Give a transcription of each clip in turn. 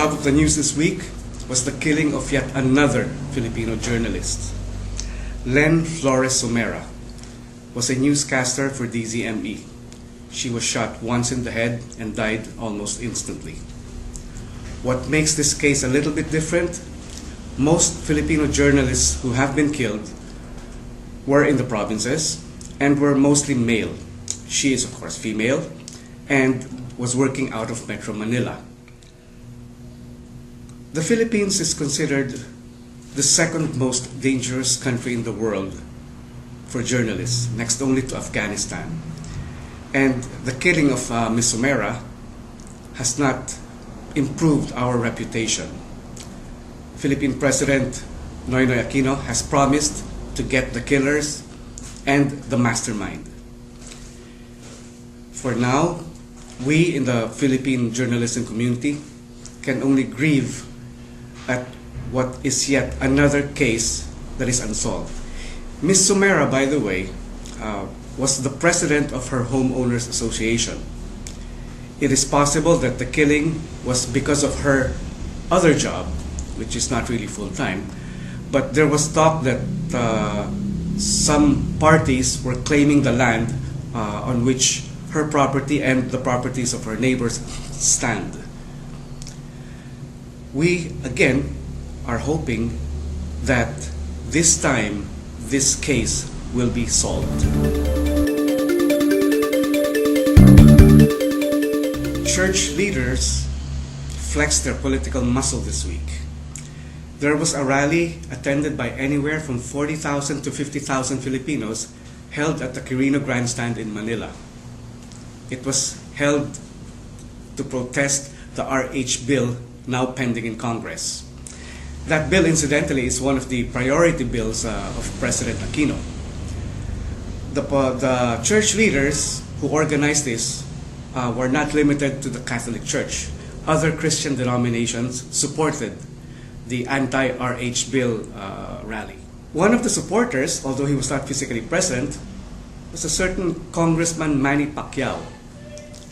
top of the news this week was the killing of yet another Filipino journalist. Len Flores Somera was a newscaster for DZME. She was shot once in the head and died almost instantly. What makes this case a little bit different? Most Filipino journalists who have been killed were in the provinces and were mostly male. She is, of course, female and was working out of Metro Manila. The Philippines is considered the second most dangerous country in the world for journalists, next only to Afghanistan. And the killing of Ms. Somera has not improved our reputation. Philippine President Noynoy Aquino has promised to get the killers and the mastermind. For now, we in the Philippine journalism community can only grieve at what is yet another case that is unsolved. Ms. Somera, by the way, was the president of her homeowners association. It is possible that the killing was because of her other job, which is not really full-time, but there was talk that some parties were claiming the land on which her property and the properties of her neighbors stand. We, again, are hoping that this time this case will be solved. Church leaders flexed their political muscle this week. There was a rally attended by anywhere from 40,000 to 50,000 Filipinos held at the Quirino Grandstand in Manila. It was held to protest the RH bill now pending in Congress. That bill, incidentally, is one of the priority bills of President Aquino. The church leaders who organized this were not limited to the Catholic Church. Other Christian denominations supported the anti-RH bill rally. One of the supporters, although he was not physically present, was a certain Congressman Manny Pacquiao,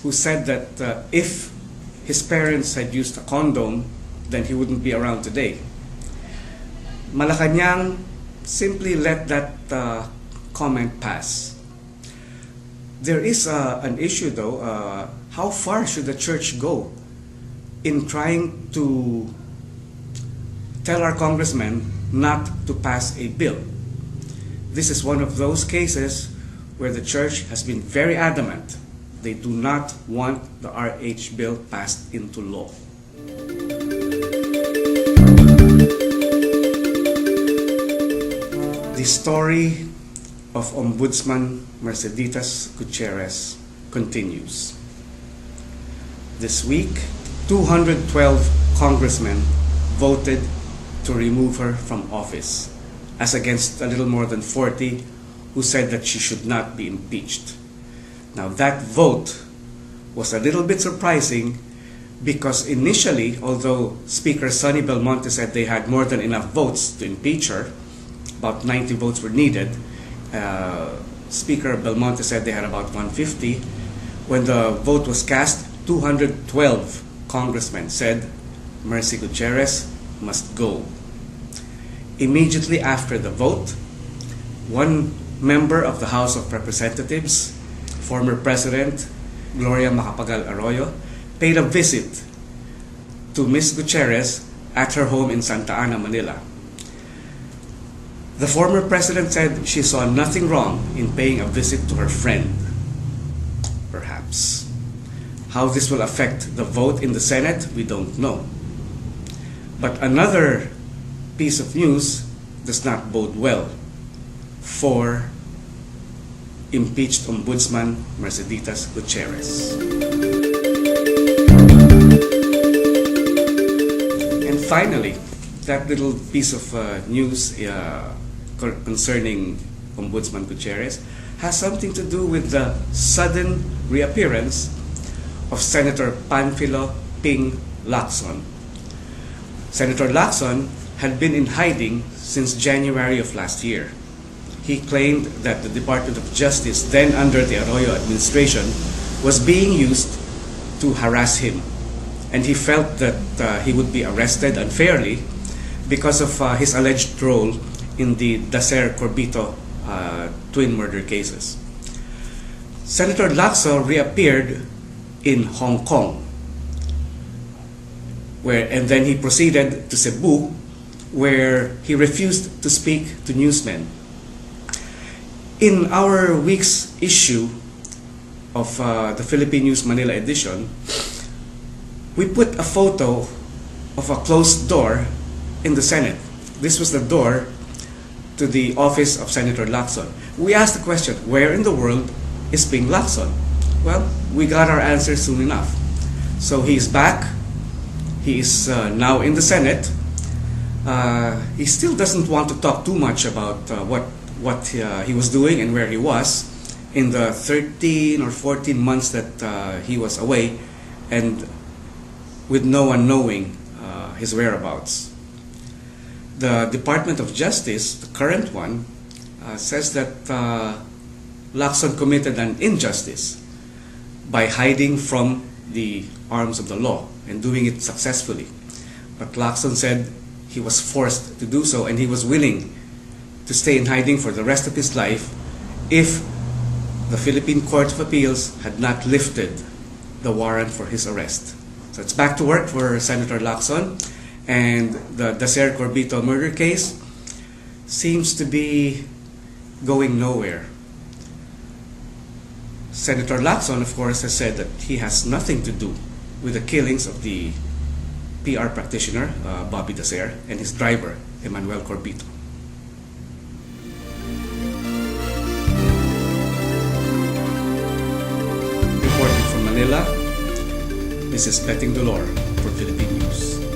who said that if his parents had used a condom, then he wouldn't be around today. Malacanang simply let that comment pass. There is an issue, though. How far should the church go in trying to tell our congressmen not to pass a bill? This is one of those cases where the church has been very adamant. They do not want the RH bill passed into law. The story of Ombudsman Merceditas Gutierrez continues. This week, 212 congressmen voted to remove her from office, as against a little more than 40 who said that she should not be impeached. Now that vote was a little bit surprising because initially, although Speaker Sonny Belmonte said they had more than enough votes to impeach her, about 90 votes were needed, Speaker Belmonte said they had about 150. When the vote was cast, 212 congressmen said Mercy Gutierrez must go. Immediately after the vote, one member of the House of Representatives, former President Gloria Macapagal Arroyo, paid a visit to Ms. Gutierrez at her home in Santa Ana, Manila. The former president said she saw nothing wrong in paying a visit to her friend. Perhaps. How this will affect the vote in the Senate, we don't know. But another piece of news does not bode well for impeached Ombudsman Merceditas Gutierrez. And finally, that little piece of news concerning Ombudsman Gutierrez has something to do with the sudden reappearance of Senator Panfilo Ping Lacson. Senator Lacson had been in hiding since January of last year. He claimed that the Department of Justice, then under the Arroyo administration, was being used to harass him. and he felt that he would be arrested unfairly because of his alleged role in the Dacer Corbito twin murder cases. Senator Lacson reappeared in Hong Kong, and then he proceeded to Cebu, where he refused to speak to newsmen. In our week's issue of the Philippine News Manila edition, we put a photo of a closed door in the Senate. This was the door to the office of Senator Lacson. We asked the question, where in the world is Ping Lacson? Well, we got our answer soon enough. So he's back. He is now in the Senate. He still doesn't want to talk too much about what he was doing and where he was in the 13 or 14 months that he was away, and with no one knowing his whereabouts. The Department of Justice, the current one, says that Lacson committed an injustice by hiding from the arms of the law and doing it successfully. But Lacson said he was forced to do so, and he was willing to stay in hiding for the rest of his life if the Philippine Court of Appeals had not lifted the warrant for his arrest. So it's back to work for Senator Lacson, and the Dacer Corbito murder case seems to be going nowhere. Senator Lacson, of course, has said that he has nothing to do with the killings of the PR practitioner, Bobby Dacer, and his driver, Emmanuel Corbito. Reporting from Manila, this is Betting Dolor for Philippine News.